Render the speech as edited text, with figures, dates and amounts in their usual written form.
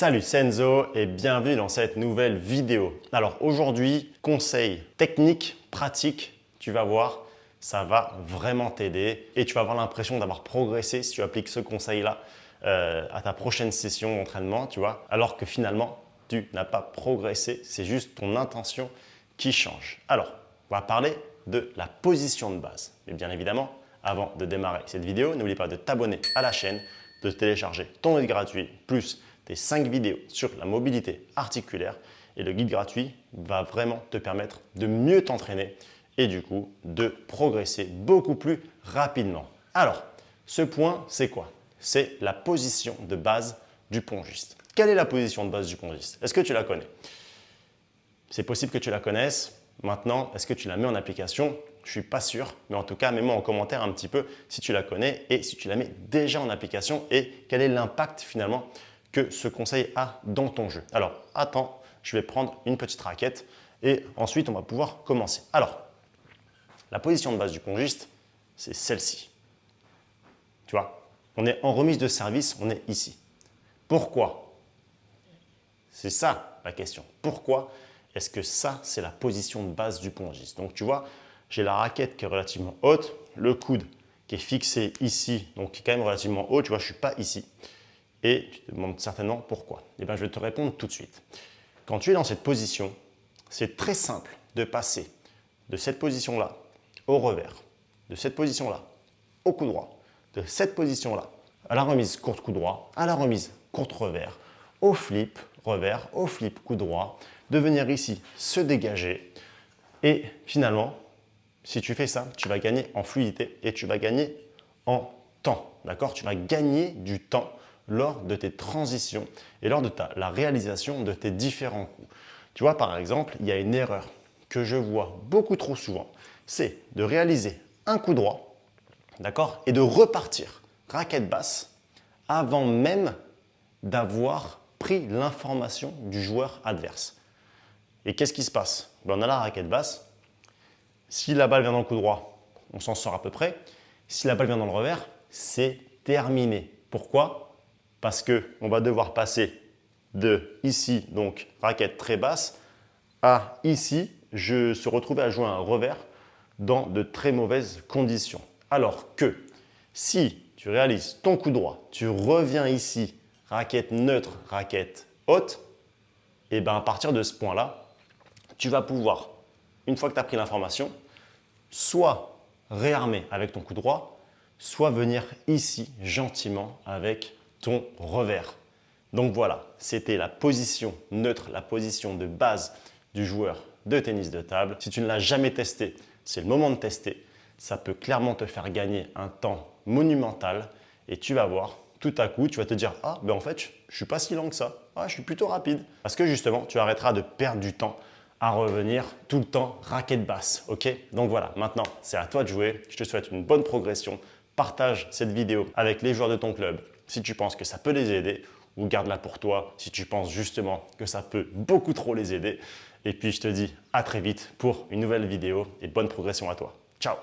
Salut, c'est Enzo et bienvenue dans cette nouvelle vidéo. Alors aujourd'hui, conseil technique, pratique, tu vas voir, ça va vraiment t'aider et tu vas avoir l'impression d'avoir progressé si tu appliques ce conseil-là à ta prochaine session d'entraînement, tu vois, alors que finalement, tu n'as pas progressé, c'est juste ton intention qui change. Alors, on va parler de la position de base. Et bien évidemment, avant de démarrer cette vidéo, n'oublie pas de t'abonner à la chaîne, de télécharger ton guide gratuit, plus tes 5 vidéos sur la mobilité articulaire. Et le guide gratuit va vraiment te permettre de mieux t'entraîner et du coup de progresser beaucoup plus rapidement. Alors, ce point, c'est quoi? C'est la position de base du pongiste. Quelle est la position de base du pongiste? Est-ce que tu la connais? C'est possible que tu la connaisses. Maintenant, est-ce que tu la mets en application? Je ne suis pas sûr, mais en tout cas, mets-moi en commentaire un petit peu si tu la connais et si tu la mets déjà en application et quel est l'impact finalement que ce conseil a dans ton jeu. Alors, attends, je vais prendre une petite raquette et ensuite, on va pouvoir commencer. Alors, la position de base du pongiste, c'est celle-ci. Tu vois, on est en remise de service, on est ici. Pourquoi? C'est ça la question. Pourquoi est-ce que ça, c'est la position de base du pongiste? Donc, tu vois, j'ai la raquette qui est relativement haute, le coude qui est fixé ici, donc qui est quand même relativement haut. Tu vois, je ne suis pas ici. Et tu te demandes certainement pourquoi. Eh bien, je vais te répondre tout de suite. Quand tu es dans cette position, c'est très simple de passer de cette position-là au revers, de cette position-là au coup droit, de cette position-là à la remise courte coup droit, à la remise courte revers, au flip revers, au flip coup droit, de venir ici se dégager. Et finalement, si tu fais ça, tu vas gagner en fluidité et tu vas gagner en temps. D'accord? Tu vas gagner du temps lors de tes transitions et lors de la réalisation de tes différents coups. Tu vois, par exemple, il y a une erreur que je vois beaucoup trop souvent, c'est de réaliser un coup droit, d'accord, et de repartir raquette basse avant même d'avoir pris l'information du joueur adverse. Et qu'est-ce qui se passe? On a la raquette basse. Si la balle vient dans le coup droit, on s'en sort à peu près. Si la balle vient dans le revers, c'est terminé. Pourquoi? Parce qu'on va devoir passer de ici, donc raquette très basse, à ici, je se retrouver à jouer un revers dans de très mauvaises conditions. Alors que si tu réalises ton coup droit, tu reviens ici, raquette neutre, raquette haute, et bien à partir de ce point-là, tu vas pouvoir, une fois que tu as pris l'information, soit réarmer avec ton coup droit, soit venir ici gentiment avec ton revers. Donc voilà, c'était la position neutre, la position de base du joueur de tennis de table. Si tu ne l'as jamais testé, c'est le moment de tester. Ça peut clairement te faire gagner un temps monumental et tu vas voir, tout à coup, tu vas te dire « Ah, ben en fait, je ne suis pas si lent que ça. Ah, je suis plutôt rapide. » Parce que justement, tu arrêteras de perdre du temps à revenir tout le temps raquette basse. Ok? Donc voilà, maintenant, c'est à toi de jouer. Je te souhaite une bonne progression. Partage cette vidéo avec les joueurs de ton club si tu penses que ça peut les aider ou garde-la pour toi si tu penses justement que ça peut beaucoup trop les aider. Et puis, je te dis à très vite pour une nouvelle vidéo et bonne progression à toi. Ciao!